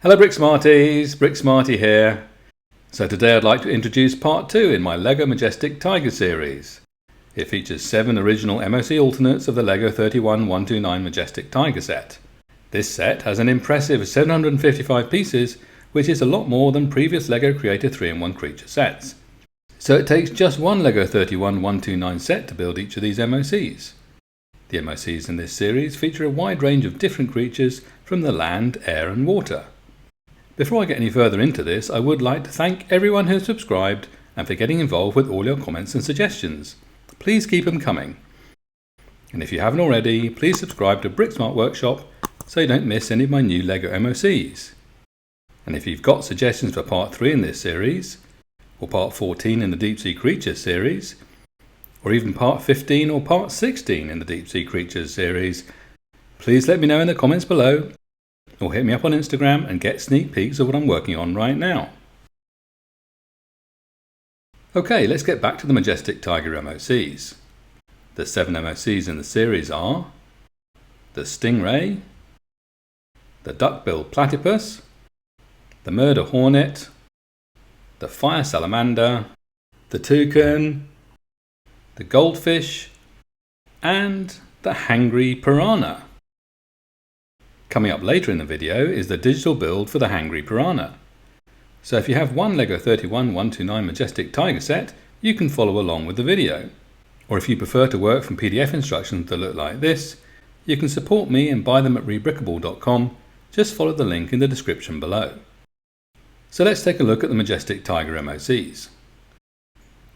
Hello Brick Smarties, Brick Smarty here. So today I'd like to introduce part 2 in my LEGO Majestic Tiger series. It features 7 original MOC alternates of the LEGO 31129 Majestic Tiger set. This set has an impressive 755 pieces, which is a lot more than previous LEGO Creator 3-in-1 creature sets. So it takes just one LEGO 31129 set to build each of these MOCs. The MOCs in this series feature a wide range of different creatures from the land, air and water. Before I get any further into this, I would like to thank everyone who subscribed and for getting involved with all your comments and suggestions. Please keep them coming. And if you haven't already, please subscribe to Bricksmart Workshop so you don't miss any of my new LEGO MOCs. And if you've got suggestions for part 3 in this series, or part 14 in the Deep Sea Creatures series, or even part 15 or part 16 in the Deep Sea Creatures series, please let me know in the comments below, or hit me up on Instagram and get sneak peeks of what I'm working on right now. Okay, let's get back to the Majestic Tiger MOCs. The 7 MOCs in the series are the Stingray, the Duckbilled Platypus, the Murder Hornet, the Fire Salamander, the Toucan, the Goldfish, and the Hangry Piranha. Coming up later in the video is the digital build for the Hangry Piranha. So if you have one LEGO 31129 Majestic Tiger set, you can follow along with the video. Or if you prefer to work from PDF instructions that look like this, you can support me and buy them at rebrickable.com. Just follow the link in the description below. So let's take a look at the Majestic Tiger MOCs.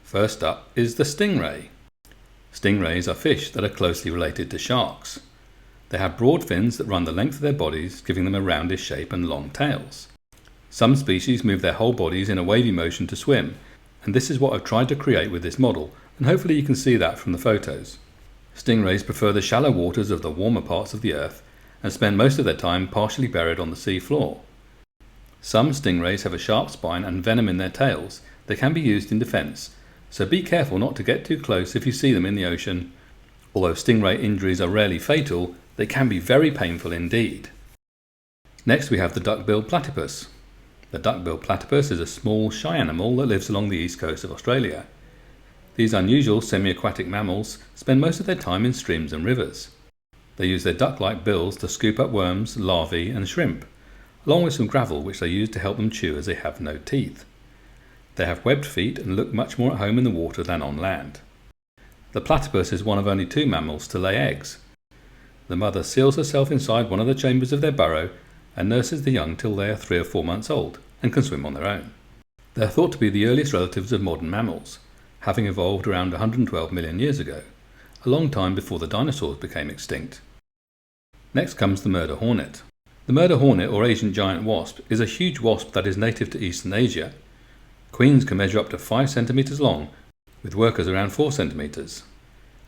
First up is the Stingray. Stingrays are fish that are closely related to sharks. They have broad fins that run the length of their bodies, giving them a roundish shape and long tails. Some species move their whole bodies in a wavy motion to swim, and this is what I've tried to create with this model, and hopefully you can see that from the photos. Stingrays prefer the shallow waters of the warmer parts of the earth and spend most of their time partially buried on the sea floor. Some stingrays have a sharp spine and venom in their tails. They can be used in defense, so be careful not to get too close if you see them in the ocean. Although stingray injuries are rarely fatal, they can be very painful indeed. Next we have the Duckbilled Platypus. The Duckbilled Platypus is a small, shy animal that lives along the east coast of Australia. These unusual semi-aquatic mammals spend most of their time in streams and rivers. They use their duck-like bills to scoop up worms, larvae and shrimp, along with some gravel which they use to help them chew as they have no teeth. They have webbed feet and look much more at home in the water than on land. The platypus is one of only 2 mammals to lay eggs. The mother seals herself inside one of the chambers of their burrow and nurses the young till they are 3 or 4 months old and can swim on their own. They are thought to be the earliest relatives of modern mammals, having evolved around 112 million years ago, a long time before the dinosaurs became extinct. Next comes the Murder Hornet. The Murder Hornet, or Asian giant wasp, is a huge wasp that is native to Eastern Asia. Queens can measure up to 5 centimeters long, with workers around 4 centimeters.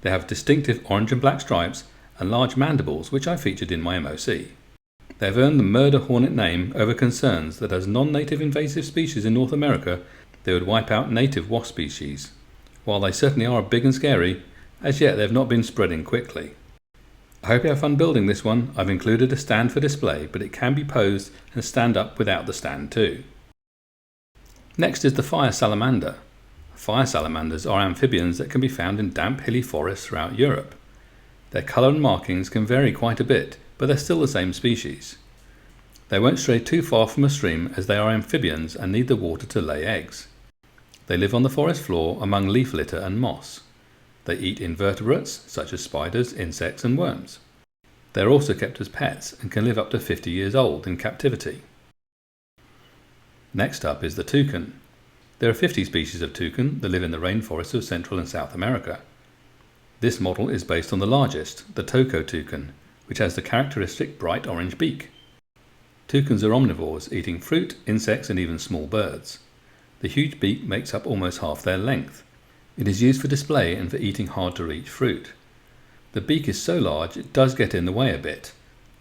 They have distinctive orange and black stripes and large mandibles, which I featured in my MOC. They have earned the Murder Hornet name over concerns that as non-native invasive species in North America, they would wipe out native wasp species. While they certainly are big and scary, as yet they have not been spreading quickly. I hope you have fun building this one. I've included a stand for display, but it can be posed and stand up without the stand too. Next is the Fire Salamander. Fire salamanders are amphibians that can be found in damp hilly forests throughout Europe. Their colour and markings can vary quite a bit, but they're still the same species. They won't stray too far from a stream as they are amphibians and need the water to lay eggs. They live on the forest floor among leaf litter and moss. They eat invertebrates such as spiders, insects and worms. They are also kept as pets and can live up to 50 years old in captivity. Next up is the toucan. There are 50 species of toucan that live in the rainforests of Central and South America. This model is based on the largest, the Toco toucan, which has the characteristic bright orange beak. Toucans are omnivores, eating fruit, insects and even small birds. The huge beak makes up almost half their length. It is used for display and for eating hard-to-reach fruit. The beak is so large it does get in the way a bit.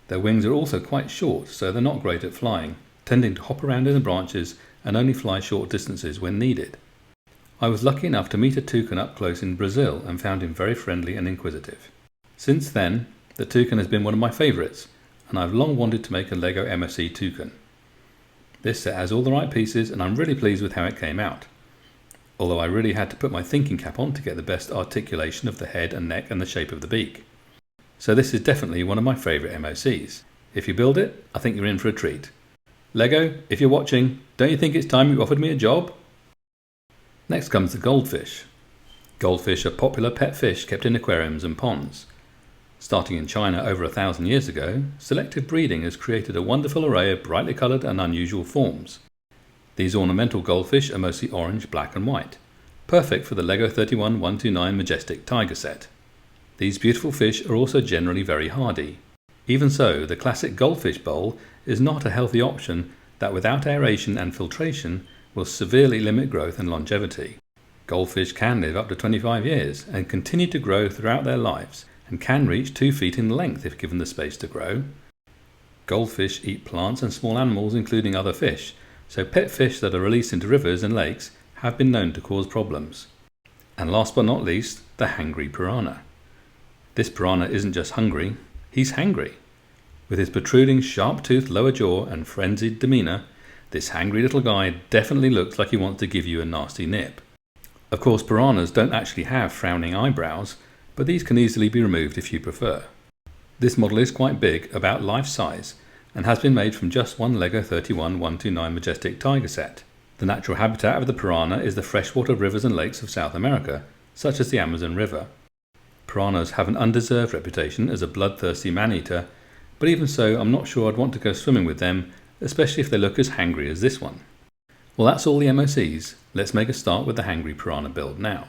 Their wings are also quite short, so they're not great at flying, tending to hop around in the branches and only fly short distances when needed. I was lucky enough to meet a toucan up close in Brazil and found him very friendly and inquisitive. Since then, the toucan has been one of my favourites, and I've long wanted to make a LEGO MOC toucan. This set has all the right pieces and I'm really pleased with how it came out. Although I really had to put my thinking cap on to get the best articulation of the head and neck and the shape of the beak. So this is definitely one of my favourite MOCs. If you build it, I think you're in for a treat. Lego, if you're watching, don't you think it's time you offered me a job? Next comes the goldfish. Goldfish are popular pet fish kept in aquariums and ponds. Starting in China over 1,000 years ago, selective breeding has created a wonderful array of brightly coloured and unusual forms. These ornamental goldfish are mostly orange, black and white, perfect for the LEGO 31129 Majestic Tiger set. These beautiful fish are also generally very hardy. Even so, the classic goldfish bowl is not a healthy option that without aeration and filtration will severely limit growth and longevity. Goldfish can live up to 25 years and continue to grow throughout their lives and can reach 2 feet in length if given the space to grow. Goldfish eat plants and small animals including other fish, so pet fish that are released into rivers and lakes have been known to cause problems. And last but not least, the hangry piranha. This piranha isn't just hungry, he's hangry. With his protruding sharp-toothed lower jaw and frenzied demeanour, this hangry little guy definitely looks like he wants to give you a nasty nip. Of course, piranhas don't actually have frowning eyebrows, but these can easily be removed if you prefer. This model is quite big, about life size, and has been made from just one LEGO 31129 Majestic Tiger set. The natural habitat of the piranha is the freshwater rivers and lakes of South America, such as the Amazon River. Piranhas have an undeserved reputation as a bloodthirsty man-eater, but even so I'm not sure I'd want to go swimming with them, especially if they look as hangry as this one. Well, that's all the MOCs. Let's make a start with the Hangry Piranha build now.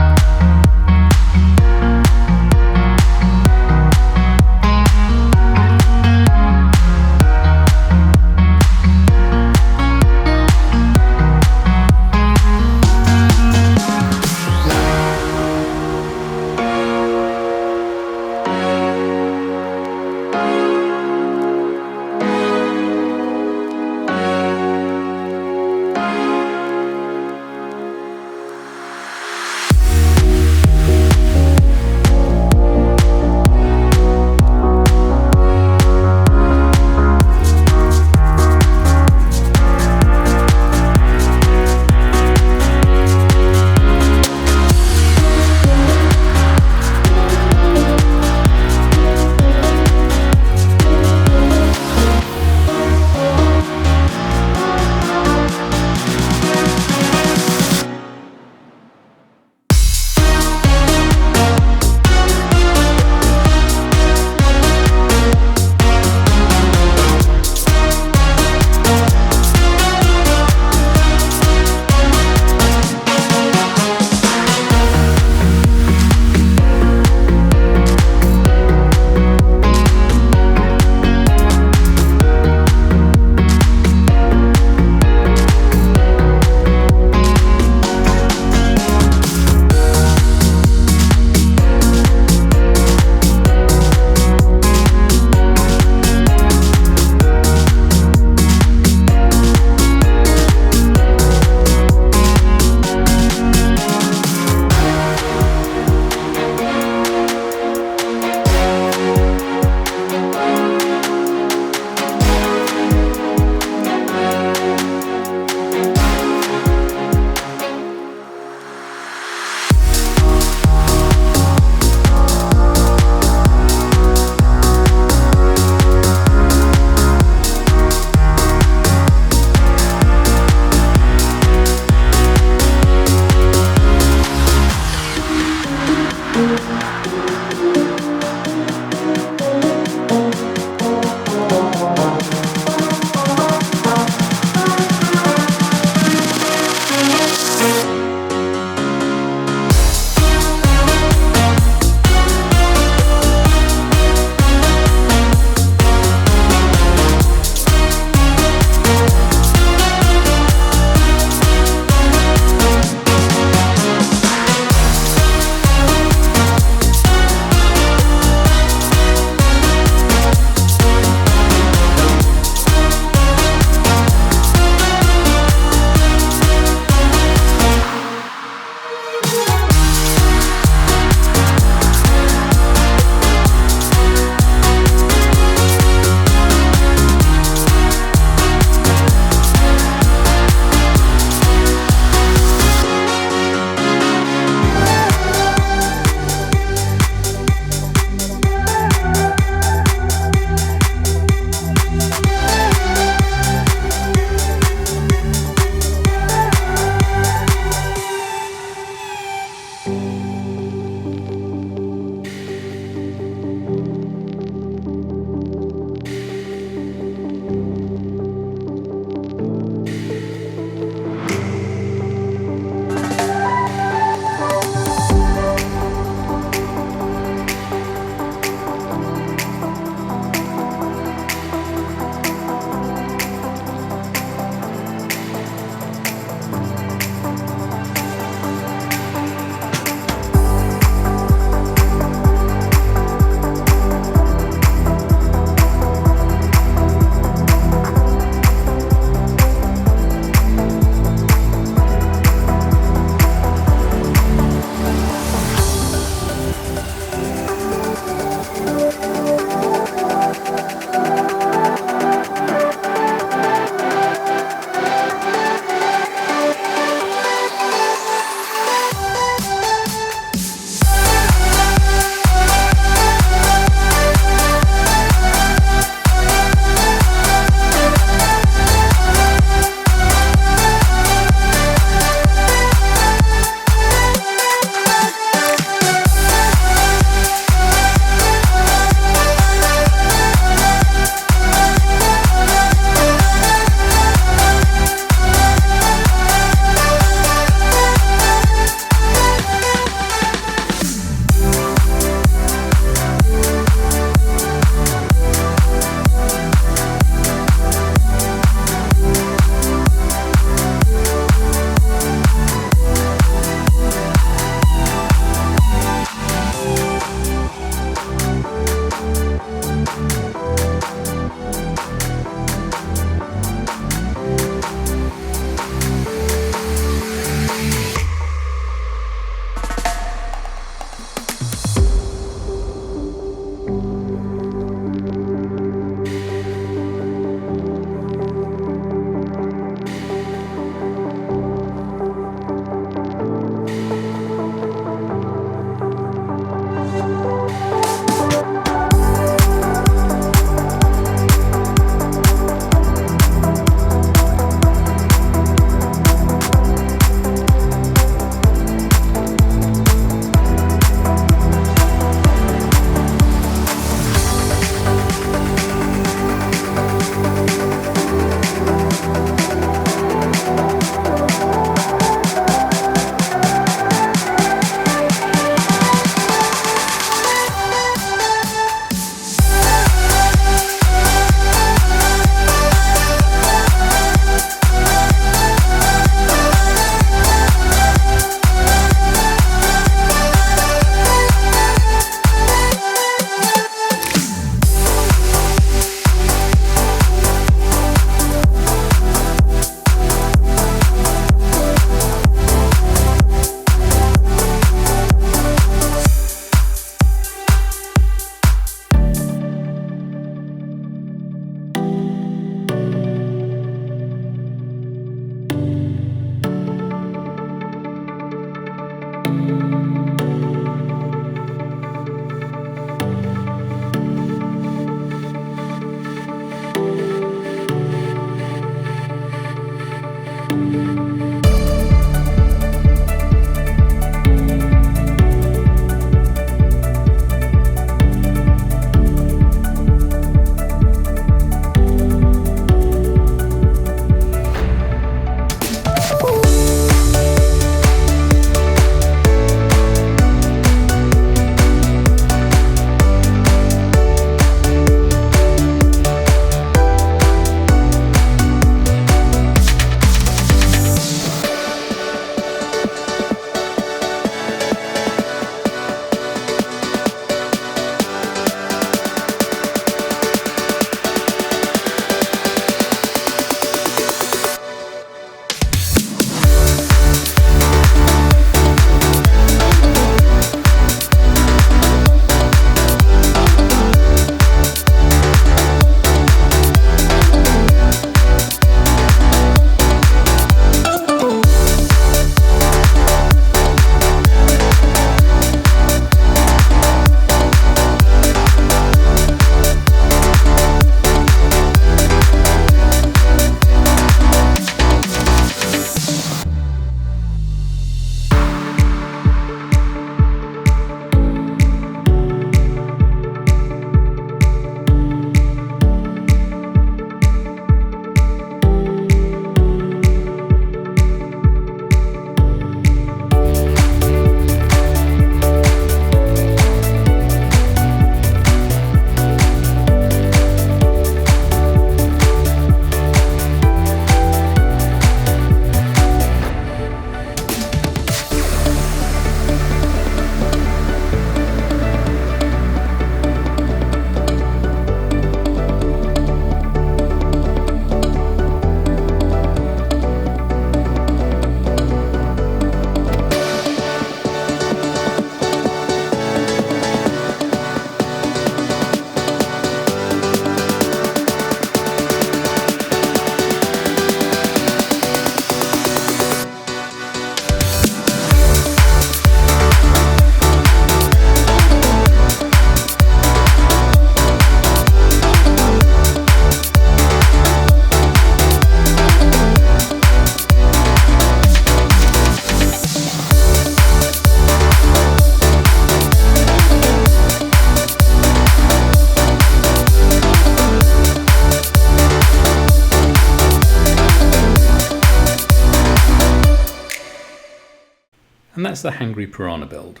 and that's the Hangry Piranha build.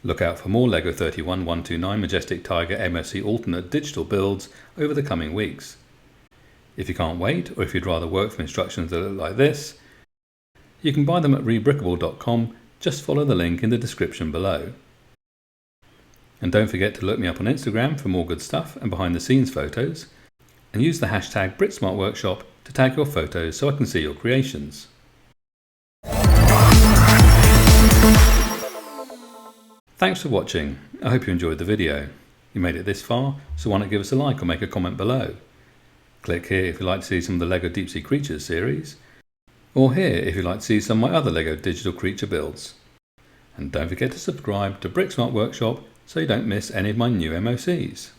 Look out for more LEGO 31129 Majestic Tiger MOC alternate digital builds over the coming weeks. If you can't wait, or if you'd rather work from instructions that look like this, you can buy them at rebrickable.com. Just follow the link in the description below. And don't forget to look me up on Instagram for more good stuff and behind the scenes photos, and use the hashtag BritsmartWorkshop to tag your photos so I can see your creations. Thanks for watching. I hope you enjoyed the video. You made it this far, so why not give us a like or make a comment below. Click here if you'd like to see some of the LEGO Deep Sea Creatures series, or here if you'd like to see some of my other LEGO digital creature builds. And don't forget to subscribe to Britsmart Workshop so you don't miss any of my new MOCs.